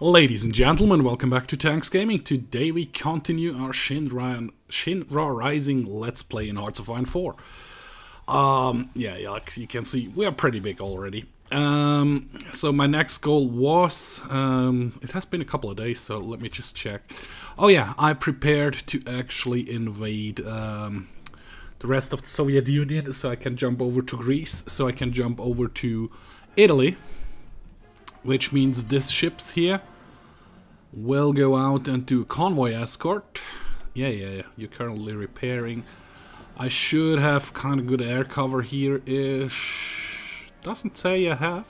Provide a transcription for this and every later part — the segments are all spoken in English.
Ladies and gentlemen, welcome back to Tanks Gaming. Today we continue our Shin Ra Rising Let's Play in Hearts of Iron 4. Yeah, like you can see, we are pretty big already. So my next goal was, it has been a couple of days, so let me just check. Oh yeah, I prepared to actually invade the rest of the Soviet Union, so I can jump over to Greece, so I can jump over to Italy. Which means this ship's here will go out and do a convoy escort. Yeah, you're currently repairing. I should have kind of good air cover here-ish. Doesn't say I have.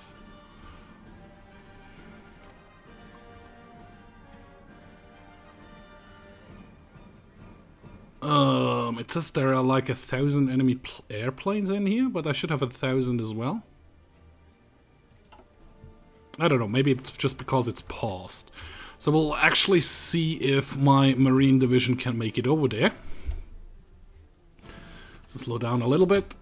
It says there are like 1,000 enemy airplanes in here, but I should have 1,000 as well. I don't know, maybe it's just because it's paused. So we'll actually see if my Marine division can make it over there. So slow down a little bit.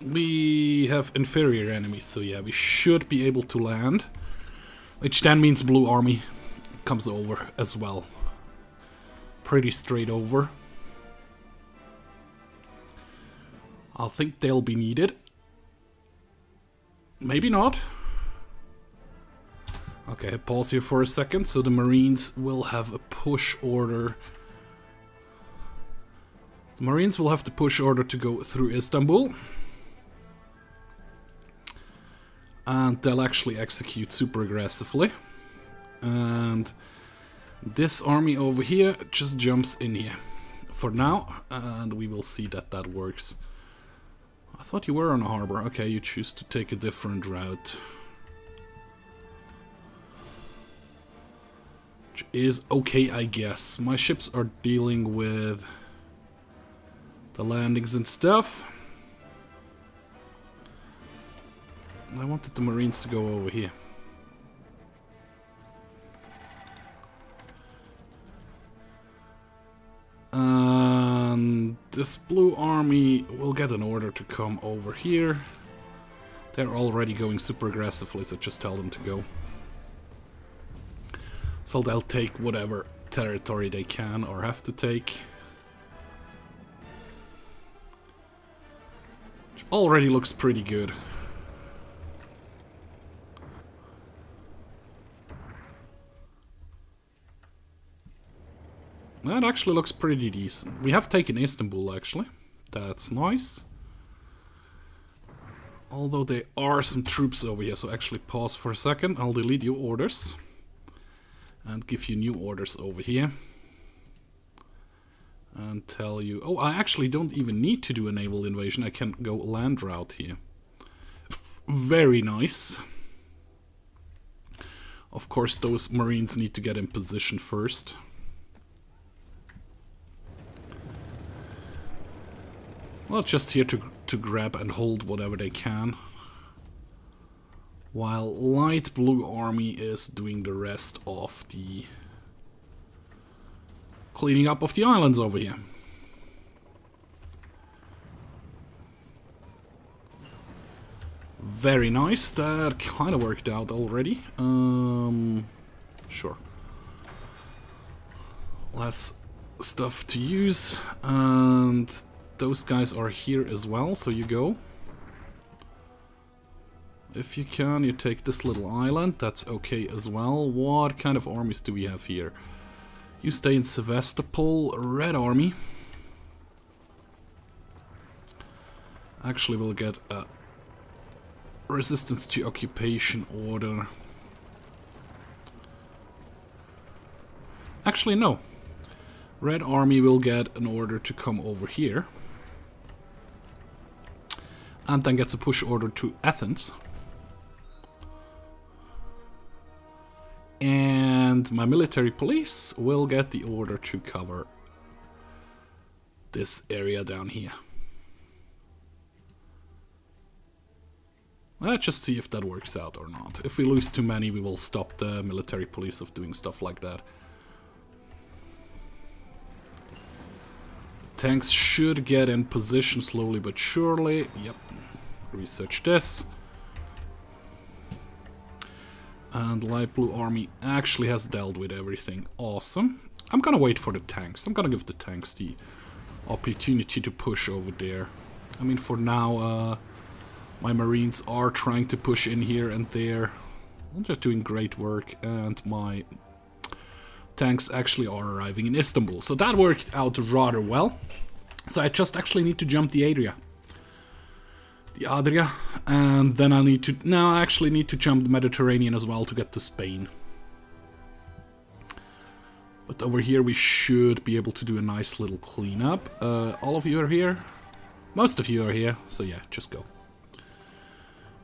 We have inferior enemies, so yeah, we should be able to land. Which then means Blue Army comes over as well. Pretty straight over. I think they'll be needed. Maybe not. Okay, pause here for a second. So the Marines will have a push order. The Marines will have the push order to go through Istanbul. And they'll actually execute super aggressively. And this army over here just jumps in here for now. And we will see that that works. I thought you were on a harbor. Okay, you choose to take a different route. Which is okay, I guess. My ships are dealing with the landings and stuff. I wanted the Marines to go over here. And this Blue Army will get an order to come over here. They're already going super aggressively, so just tell them to go. So they'll take whatever territory they can or have to take. Which already looks pretty good. That actually looks pretty decent. We have taken Istanbul, actually. That's nice. Although there are some troops over here, so actually pause for a second. I'll delete your orders. And give you new orders over here. And tell you... Oh, I actually don't even need to do a naval invasion. I can go land route here. Very nice. Of course, those Marines need to get in position first. Well, just here to grab and hold whatever they can. While Light Blue Army is doing the rest of the cleaning up of the islands over here. Very nice. That kind of worked out already. Sure. Less stuff to use. And those guys are here as well, so you go. If you can, you take this little island, that's okay as well. What kind of armies do we have here? You stay in Sevastopol, Red Army. Actually, we'll get a resistance to occupation order. Actually, no. Red Army will get an order to come over here. And then gets a push order to Athens. And my military police will get the order to cover this area down here. Let's just see if that works out or not. If we lose too many, we will stop the military police of doing stuff like that. Tanks should get in position slowly but surely. Yep. Research this. And light blue army actually has dealt with everything. Awesome. I'm gonna wait for the tanks. I'm gonna give the tanks the opportunity to push over there. I mean, for now, my marines are trying to push in here and there. They're just doing great work, and my tanks actually are arriving in Istanbul. So that worked out rather well. So I just actually need to jump the Adria. And then I need to... No, I actually need to jump the Mediterranean as well to get to Spain. But over here we should be able to do a nice little cleanup. All of you are here? Most of you are here, so yeah, just go.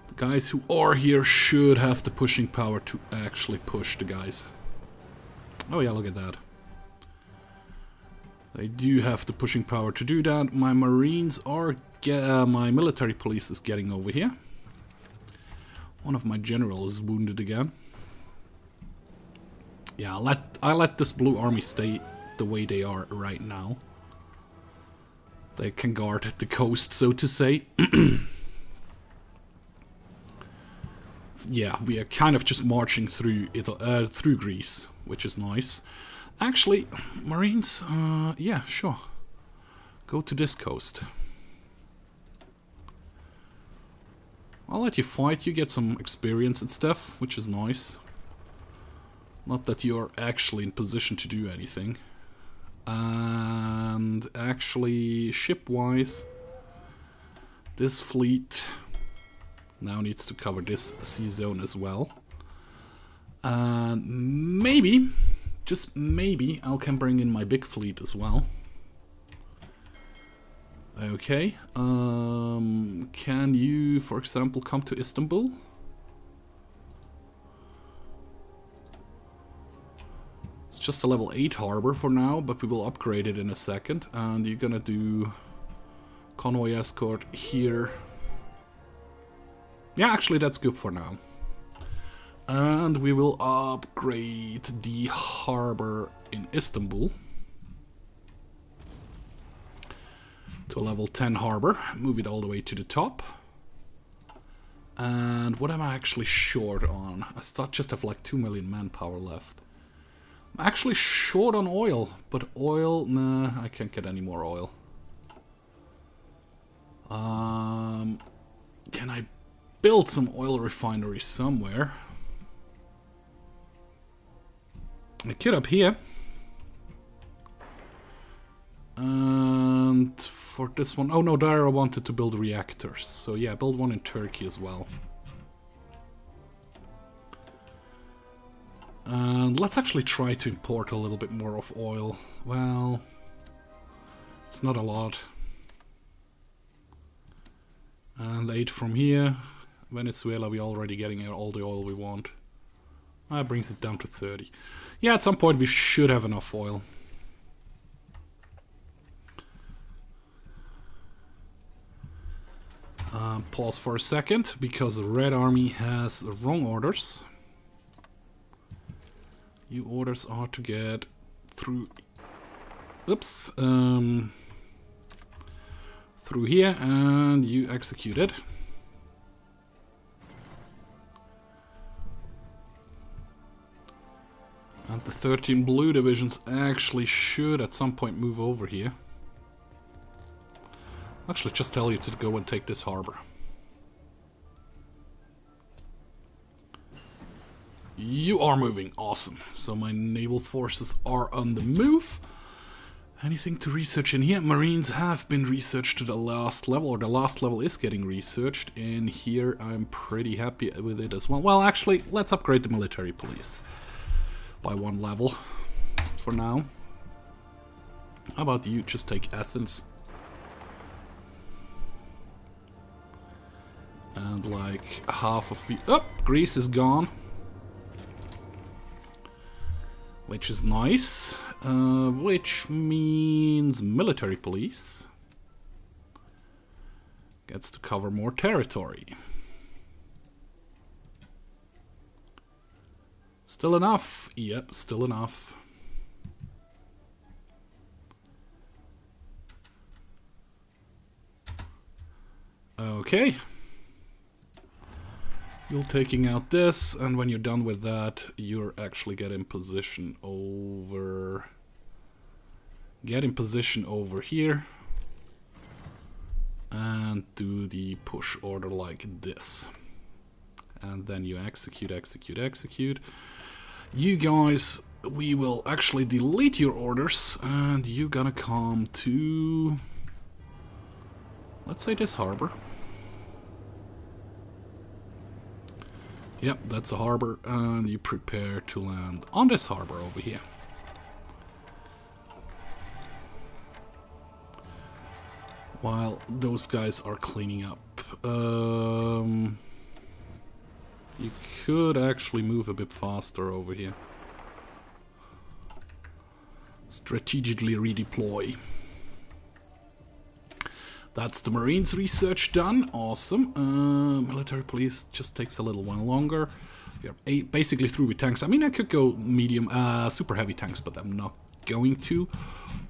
The guys who are here should have the pushing power to actually push the guys. Oh yeah, look at that. They do have the pushing power to do that. My marines are... my military police is getting over here. One of my generals is wounded again. Yeah, I let this blue army stay the way they are right now. They can guard the coast, so to say. Yeah, we are kind of just marching through through Greece, which is nice. Actually, Marines, yeah, sure. Go to this coast. I'll let you fight, you get some experience and stuff, which is nice. Not that you're actually in position to do anything. And actually, ship-wise, this fleet now needs to cover this sea zone as well. And maybe, just maybe, I can bring in my big fleet as well. Okay, can you, for example, come to Istanbul? It's just a level 8 harbor for now, but we will upgrade it in a second. And you're gonna do convoy escort here. Yeah, actually that's good for now. And we will upgrade the harbor in Istanbul to a level 10 harbor, move it all the way to the top. And what am I actually short on? I just have like 2 million manpower left. I'm actually short on oil, but oil, nah, I can't get any more oil. Can I build some oil refineries somewhere? I could up here. And for this one, oh no, there I wanted to build reactors. So yeah, build one in Turkey as well. And let's actually try to import a little bit more of oil. Well, it's not a lot. And aid from here. Venezuela, we're already getting all the oil we want. That brings it down to 30. Yeah, at some point we should have enough oil. Pause for a second, because the Red Army has the wrong orders. You orders are to get through... Oops. Through here, and you execute it. And the 13 blue divisions actually should at some point move over here. Actually, just tell you to go and take this harbor. You are moving, awesome. So my naval forces are on the move. Anything to research in here? Marines have been researched to the last level, or the last level is getting researched. And here I'm pretty happy with it as well. Well, actually, let's upgrade the military police by 1 level for now. How about you just take Athens? And like half of you... Oh, Greece is gone. Which is nice. Which means military police gets to cover more territory. Still enough? Yep, still enough. Okay. You're taking out this, and when you're done with that, you're actually getting position over... Get in position over here. And do the push order like this. And then you execute, execute, execute. You guys, we will actually delete your orders, and you're gonna come to... Let's say this harbor. Yep, that's a harbor, and you prepare to land on this harbor over here. While those guys are cleaning up. You could actually move a bit faster over here. Strategically redeploy. That's the Marines research done. Awesome. Military police just takes a little while longer. We are basically through with tanks. I mean, I could go medium, super heavy tanks, but I'm not going to.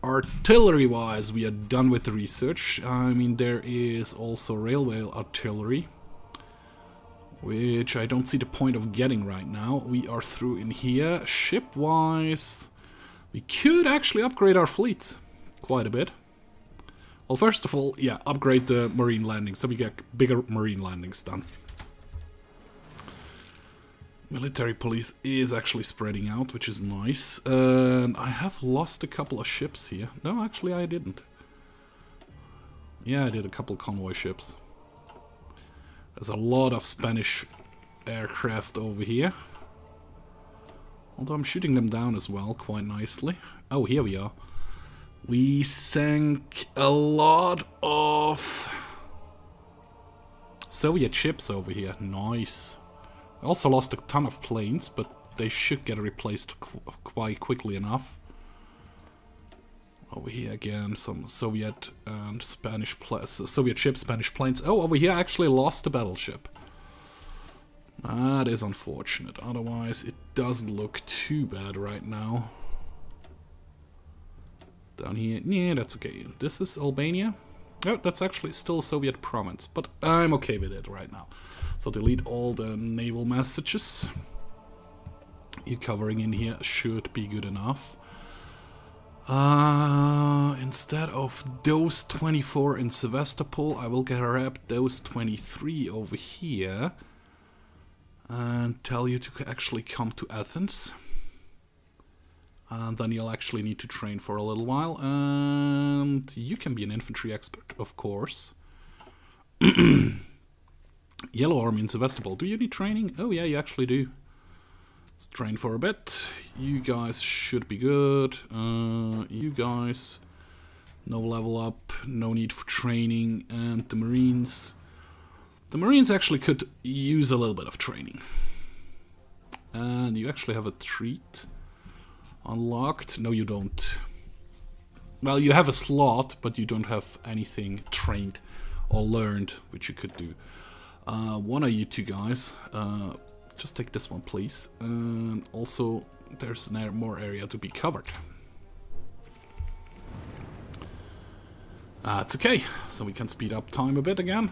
Artillery-wise, we are done with the research. I mean, there is also railway artillery, which I don't see the point of getting right now. We are through in here. Ship-wise, we could actually upgrade our fleet quite a bit. Well, first of all, yeah, upgrade the marine landings, so we get bigger marine landings done. Military police is actually spreading out, which is nice. And I have lost a couple of ships here. No, actually I didn't. Yeah, I did a couple of convoy ships. There's a lot of Spanish aircraft over here. Although I'm shooting them down as well, quite nicely. Oh, here we are. We sank a lot of Soviet ships over here. Nice. I also lost a ton of planes, but they should get replaced quite quickly enough. Over here again, some Soviet and Spanish Soviet ships, Spanish planes. Oh, over here I actually lost a battleship. That is unfortunate. Otherwise, it doesn't look too bad right now. Down here, yeah, that's okay. This is Albania. Oh, that's actually still a Soviet province, but I'm okay with it right now. So delete all the naval messages. You covering in here should be good enough. Instead of those 24 in Sevastopol, I will grab those 23 over here and tell you to actually come to Athens. And then you'll actually need to train for a little while, and you can be an infantry expert, of course. Yellow Army in Sevastopol. Do you need training? Oh yeah, you actually do. Let's train for a bit. You guys should be good. You guys, no level up, no need for training, and the Marines. The Marines actually could use a little bit of training. And you actually have a treat. Unlocked? No, you don't. Well, you have a slot, but you don't have anything trained or learned, which you could do. One of you two guys, just take this one, please. And also, there's more area to be covered. It's okay, so we can speed up time a bit again.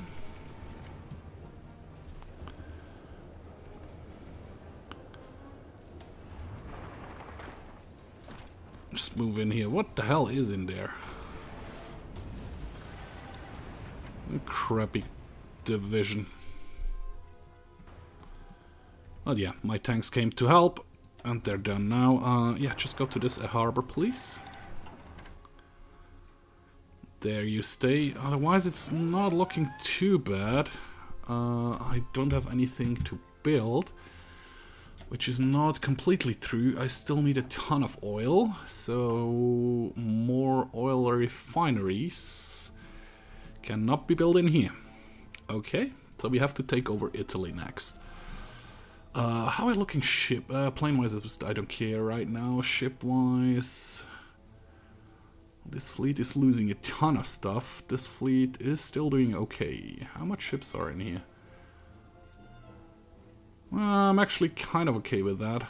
Just move in here. What the hell is in there? A crappy division. Oh yeah, my tanks came to help, and they're done now. Yeah, just go to this harbor, please. There you stay. Otherwise, it's not looking too bad. I don't have anything to build, which is not completely true. I still need a ton of oil, so more oil refineries cannot be built in here. Okay, so we have to take over Italy next. How are we looking ship? Plane-wise, I don't care right now. Ship-wise, this fleet is losing a ton of stuff. This fleet is still doing okay. How much ships are in here? I'm actually kind of okay with that.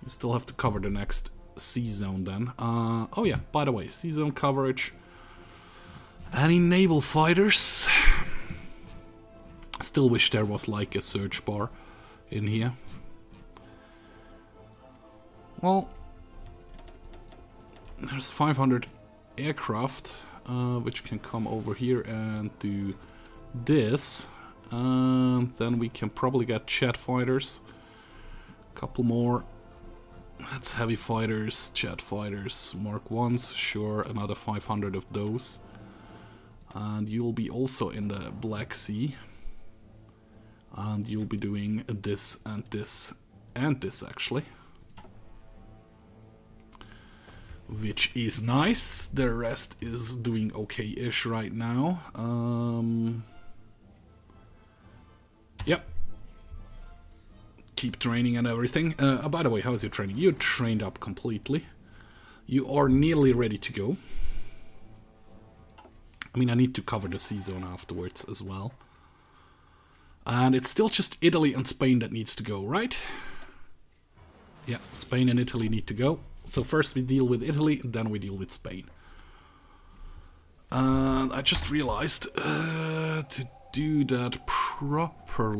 We still have to cover the next sea zone then. Oh yeah, by the way, sea zone coverage. Any naval fighters? Still wish there was like a search bar in here. Well, there's 500 aircraft, which can come over here and do this. And then we can probably get jet fighters. A couple more. That's heavy fighters, jet fighters, Mark 1s, sure, another 500 of those. And you'll be also in the Black Sea. And you'll be doing this and this and this actually. Which is nice. The rest is doing okay-ish right now. Yep. Keep training and everything. By the way, how's your training? You're trained up completely. You are nearly ready to go. I mean, I need to cover the sea zone afterwards as well. And it's still just Italy and Spain that needs to go, right? Yeah, Spain and Italy need to go. So first we deal with Italy, then we deal with Spain. And I just realized to do that properly,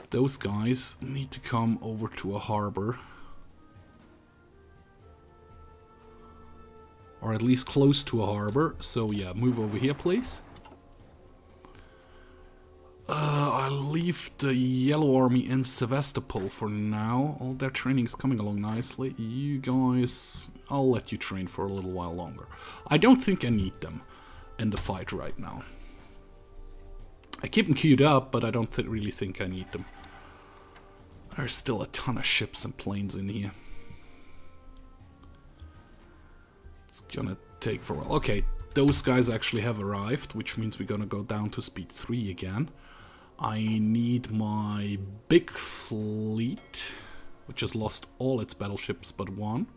those guys need to come over to a harbor. Or at least close to a harbor. So yeah, move over here, please. I'll leave the Yellow Army in Sevastopol for now. All their training is coming along nicely. You guys, I'll let you train for a little while longer. I don't think I need them in the fight right now. I keep them queued up, but I don't really think I need them. There's still a ton of ships and planes in here. It's gonna take for a while. Okay, those guys actually have arrived, which means we're gonna go down to speed 3 again. I need my big fleet, which has lost all its battleships but one.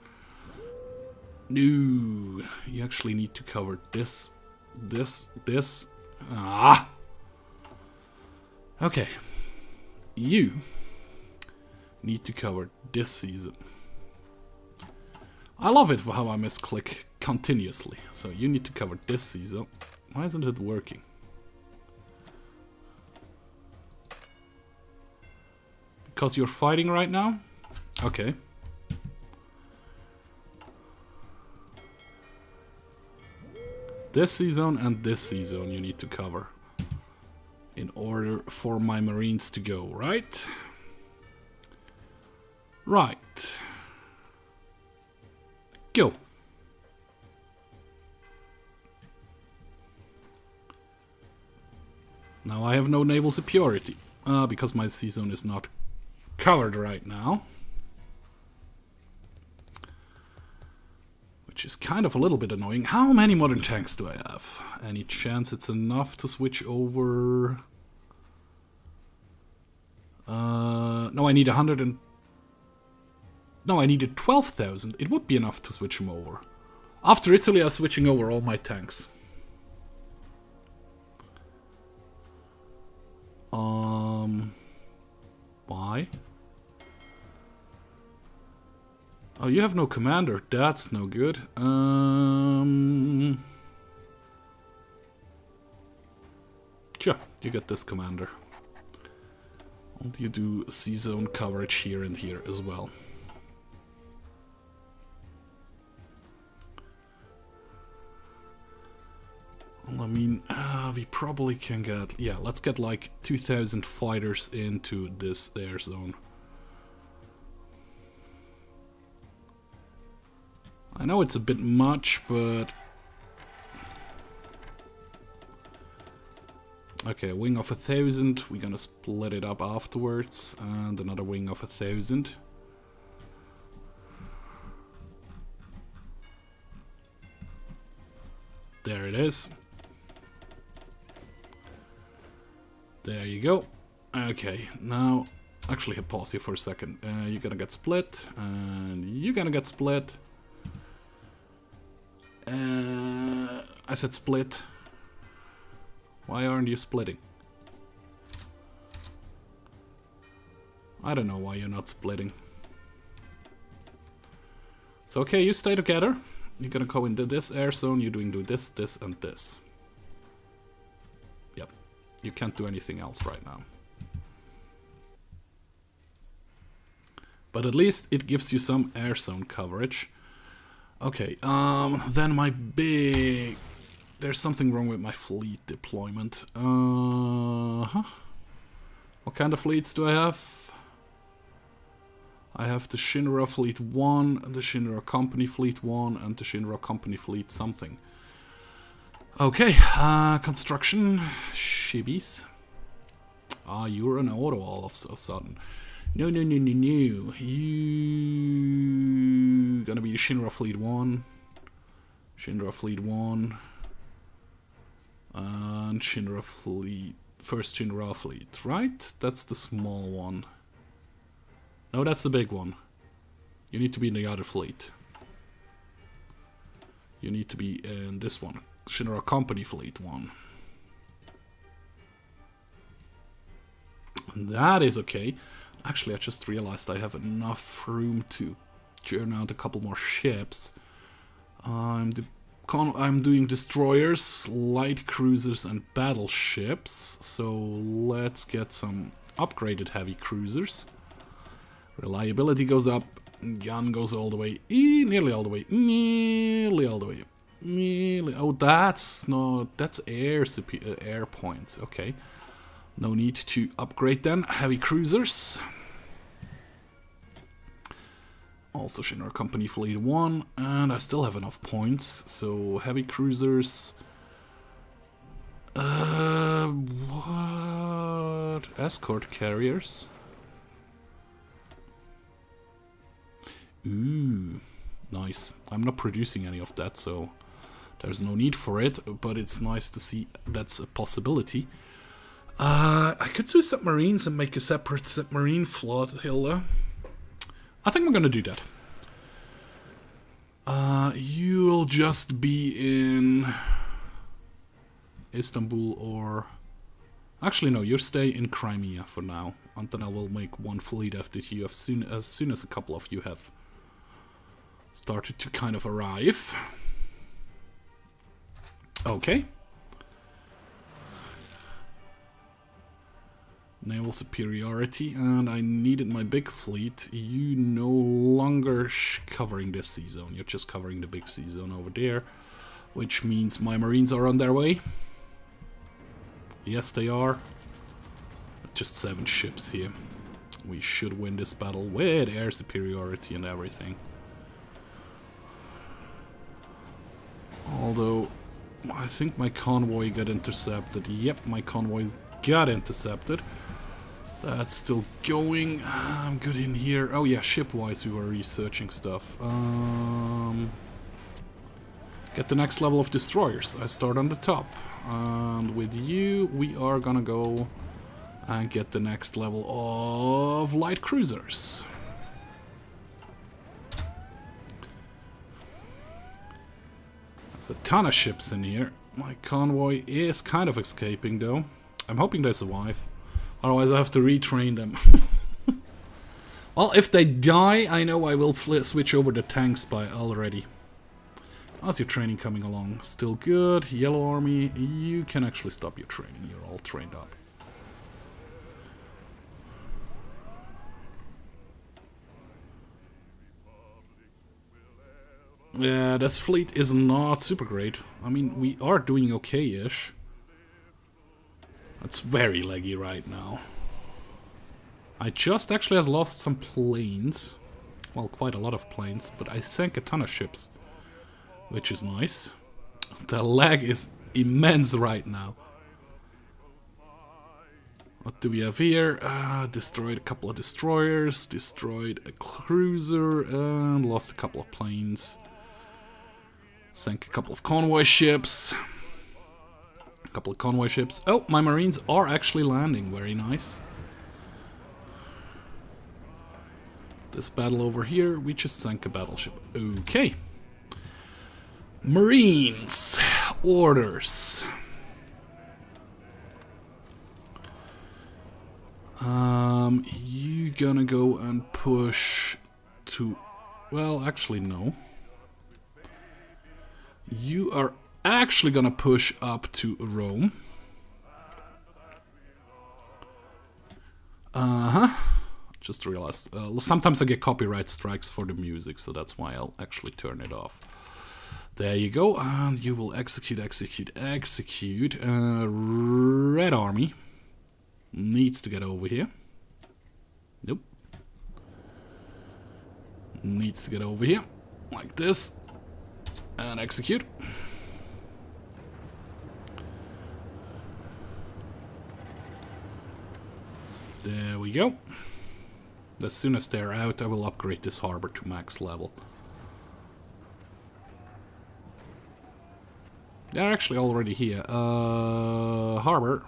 No, you actually need to cover this, this. Ah! Okay. You need to cover this season. I love it for how I misclick continuously. So you need to cover this season. Why isn't it working? Because you're fighting right now? Okay. This season and this season you need to cover in order for my Marines to go, right? Right. Go. Now I have no naval superiority, because my sea zone is not covered right now. Which is kind of a little bit annoying. How many modern tanks do I have? Any chance it's enough to switch over? No, I need 100 and... No, I needed 12,000. It would be enough to switch them over. After Italy, I'm switching over all my tanks. Why? Oh, you have no commander. That's no good. Sure, you get this commander. And you do sea zone coverage here and here as well. Well, I mean, we probably can get... Yeah, let's get like 2,000 fighters into this air zone. I know it's a bit much, but... Okay, a wing of 1,000. We're gonna split it up afterwards. And another wing of 1,000. There it is. There you go. Okay, now... Actually, hit pause here for a second. You're gonna get split. And you're gonna get split. I said split. Why aren't you splitting? I don't know why you're not splitting. So okay, you stay together. You're gonna go into this air zone. You're doing this, this, and this. You can't do anything else right now. But at least it gives you some air zone coverage. Okay, then my big... There's something wrong with my fleet deployment. What kind of fleets do I have? I have the Shin Ra Fleet 1, the Shin Ra Company Fleet 1, and the Shin Ra Company Fleet something. Okay, construction, shibbies. Ah, you're an auto all of a sudden. No. You gonna be the Shin Ra Fleet 1, Shin Ra Fleet 1, and Shin Ra Fleet, first Shin Ra Fleet, right? That's the small one. No, that's the big one. You need to be in the other fleet. You need to be in this one. Shin Ra Company Fleet 1. That is okay. Actually, I just realized I have enough room to churn out a couple more ships. I'm doing destroyers, light cruisers, and battleships. So let's get some upgraded heavy cruisers. Reliability goes up. Gun goes all the way. Nearly all the way. Nearly all the way. Oh, that's not... That's air points. Okay. No need to upgrade then. Heavy cruisers. Also Shin Ra Company Fleet 1. And I still have enough points. So heavy cruisers. What? Escort carriers. Ooh, nice. I'm not producing any of that, so there's no need for it, but it's nice to see that's a possibility. I could do submarines and make a separate submarine flotilla. I think I'm gonna do that. You'll just be in Istanbul or... Actually, no, you stay in Crimea for now. And then I will make one fleet after you as soon as a couple of you have started to kind of arrive. Okay. Naval superiority, and I needed my big fleet. You no longer covering this sea zone. You're just covering the big sea zone over there, which means my marines are on their way. Yes, they are. Just 7 ships here. We should win this battle with air superiority and everything. Although, I think my convoy got intercepted. Yep, my convoy got intercepted. That's still going. I'm good in here. Oh yeah, ship-wise we were researching stuff. Get the next level of destroyers. I start on the top. And with you, we are gonna go and get the next level of light cruisers. There's a ton of ships in here. My convoy is kind of escaping though. I'm hoping they survive. Otherwise I have to retrain them. Well, if they die, I know I will switch over the tanks by already. How's your training coming along? Still good. Yellow Army, you can actually stop your training. You're all trained up. Yeah, this fleet is not super great. I mean, we are doing okay-ish. It's very laggy right now. I just actually has lost some planes. Well, quite a lot of planes, but I sank a ton of ships. Which is nice. The lag is immense right now. What do we have here? Destroyed a couple of destroyers, destroyed a cruiser, and lost a couple of planes. Sank a couple of convoy ships. A couple of convoy ships. Oh, my marines are actually landing. Very nice. This battle over here, we just sank a battleship. Okay. Marines. Orders. You gonna go and push to... Well, actually, no. You are actually gonna push up to Rome. Just realized. Sometimes I get copyright strikes for the music, so that's why I'll actually turn it off. There you go, and you will execute. Red Army needs to get over here. Nope. Needs to get over here, like this, and execute. There we go. As soon as they're out, I will upgrade this harbor to max level. They're actually already here. Harbor.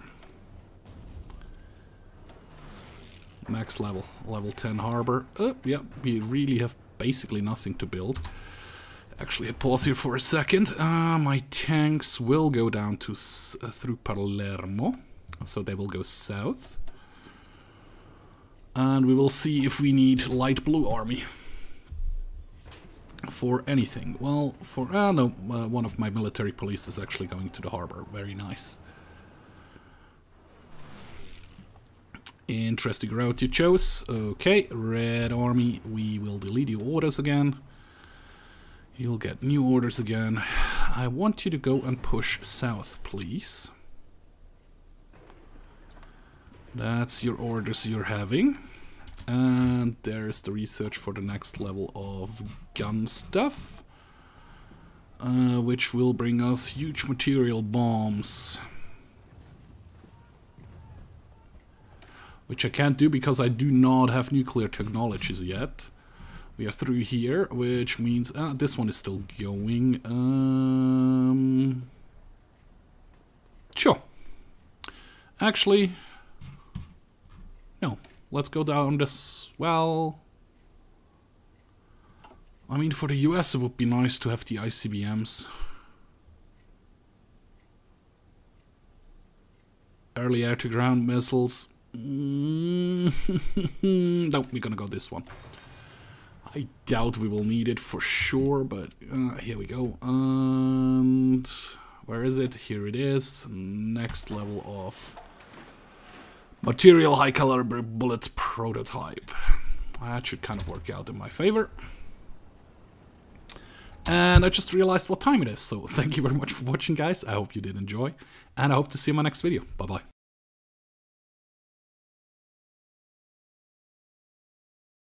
Max level. Level 10 harbor. Yeah, we really have basically nothing to build. Actually, hit pause here for a second. My tanks will go down to through Palermo. So they will go south. And we will see if we need light blue army. For anything. Well, for... no, one of my military police is actually going to the harbor. Very nice. Interesting route you chose. Okay, Red Army, we will delete your orders again. You'll get new orders again. I want you to go and push south, please. That's your orders you're having. And there's the research for the next level of gun stuff. Which will bring us huge material bombs. Which I can't do because I do not have nuclear technologies yet. We are through here, which means... this one is still going. Sure. Actually... no. Let's go down this... well... I mean, for the US it would be nice to have the ICBMs. Early air-to-ground missiles. No, we're gonna go this one. I doubt we will need it for sure, but here we go. And where is it? Here it is. Next level of material high caliber bullets prototype. That should kind of work out in my favor. And I just realized what time it is, so thank you very much for watching, guys. I hope you did enjoy, and I hope to see you in my next video. Bye bye.